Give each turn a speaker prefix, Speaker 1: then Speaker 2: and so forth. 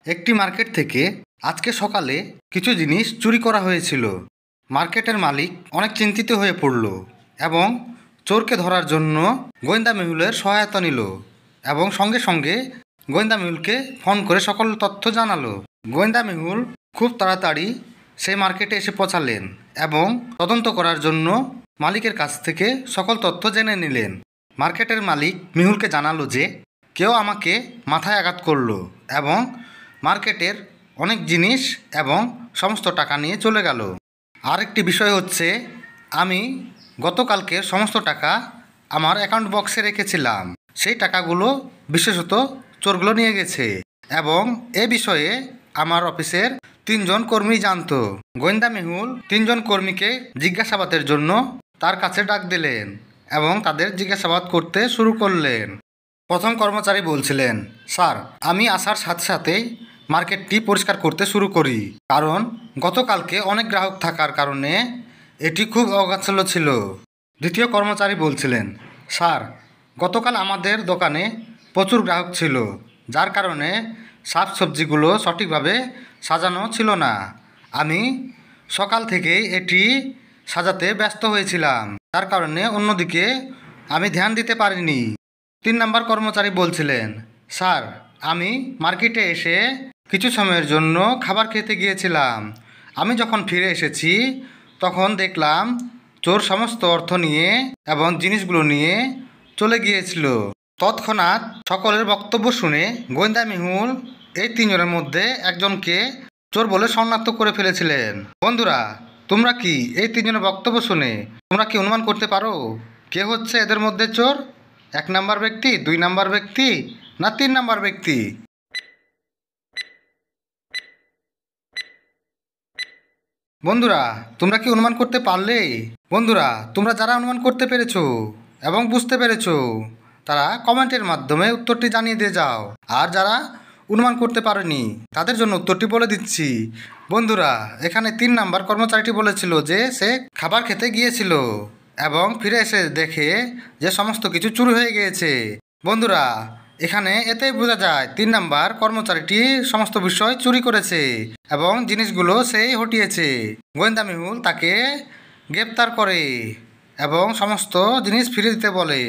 Speaker 1: একটি মার্কেট থেকে আজকে সকালে কিছু জিনিস চুরি করা হয়েছিল। মার্কেটের মালিক অনেক চিন্তিত হয়ে পড়ল এবং চোরকে ধরার জন্য গোয়েন্দা মহলের সহায়তা নিল এবং সঙ্গে সঙ্গে গোয়েন্দা মহলকে ফোন করে সকল তথ্য জানালো। গোয়েন্দা মহল খুব তাড়াতাড়ি সেই মার্কেটে এসে পৌঁছালেন এবং তদন্ত করার জন্য মালিকের কাছ থেকে সকল তথ্য জেনে নিলেন। মার্কেটের মালিক মেহুলকে জানালো যে কেউ আমাকে মাথায় আঘাত করলো এবং মার্কেটের অনেক জিনিস এবং সমস্ত টাকা নিয়ে চলে গেল। আরেকটি বিষয় হচ্ছে, আমি গতকালকে সমস্ত টাকা আমার অ্যাকাউন্ট বক্সে রেখেছিলাম, সেই টাকাগুলো বিশেষত চোরগুলো নিয়ে গেছে এবং এ বিষয়ে আমার অফিসের 3 জন কর্মী জানতো। গোয়েন্দা মেহুল 3 জন কর্মীকে জিজ্ঞাসাবাদের জন্য তার কাছে ডাক দিলেন এবং তাদের জিজ্ঞাসাবাদ করতে শুরু করলেন। প্রথম কর্মচারী বলছিলেন, স্যার, আমি আসার সাথে সাথেই মার্কেটটি পরিষ্কার করতে শুরু করি, কারণ গতকালকে অনেক গ্রাহক থাকার কারণে এটি খুব অগোছালো ছিল। দ্বিতীয় কর্মচারী বলছিলেন, স্যার, গতকাল আমাদের দোকানে প্রচুর গ্রাহক ছিল, যার কারণে শাকসবজিগুলো সঠিকভাবে সাজানো ছিল না। আমি সকাল থেকেই এটি সাজাতে ব্যস্ত হয়েছিলাম, যার কারণে অন্যদিকে আমি ধ্যান দিতে পারিনি। 3 নম্বর কর্মচারী বলছিলেন, স্যার, আমি মার্কেটে এসে কিছু সময়ের জন্য খাবার খেতে গিয়েছিলাম। আমি যখন ফিরে এসেছি তখন দেখলাম চোর সমস্ত অর্থ নিয়ে এবং জিনিসগুলো নিয়ে চলে গিয়েছিল। তৎক্ষণাৎ সকলের বক্তব্য শুনে গোয়েন্দা মেহুল এই 3 জনের মধ্যে একজনকে চোর বলে শনাক্ত করে ফেলেছিলেন। বন্ধুরা, তোমরা কি এই 3 জনের বক্তব্য শুনে তোমরা কি অনুমান করতে পারো কে হচ্ছে এদের মধ্যে চোর? 1 নম্বর ব্যক্তি, 2 নম্বর ব্যক্তি না 3 নম্বর ব্যক্তি? বন্ধুরা, তোমরা কি অনুমান করতে পারলে? বন্ধুরা, তোমরা যারা অনুমান করতে পেরেছো এবং বুঝতে পেরেছো তারা কমেন্টের মাধ্যমে উত্তরটি জানিয়ে দিয়ে যাও। আর যারা অনুমান করতে পারেনি তাদের জন্য উত্তরটি বলে দিচ্ছি। বন্ধুরা, এখানে 3 নম্বর কর্মচারীটি বলেছিল যে সে খাবার খেতে গিয়েছিল এবং ফিরে এসে দেখে যে সমস্ত কিছু চুরি হয়ে গিয়েছে। বন্ধুরা, এখানে এতেই বোঝা যায় 3 নম্বর কর্মচারীটি সমস্ত বিষয় চুরি করেছে এবং জিনিসগুলো সেই হটিয়েছে। গোয়েন্দা মেহুল তাকে গ্রেপ্তার করে এবং সমস্ত জিনিস ফিরে দিতে বলে।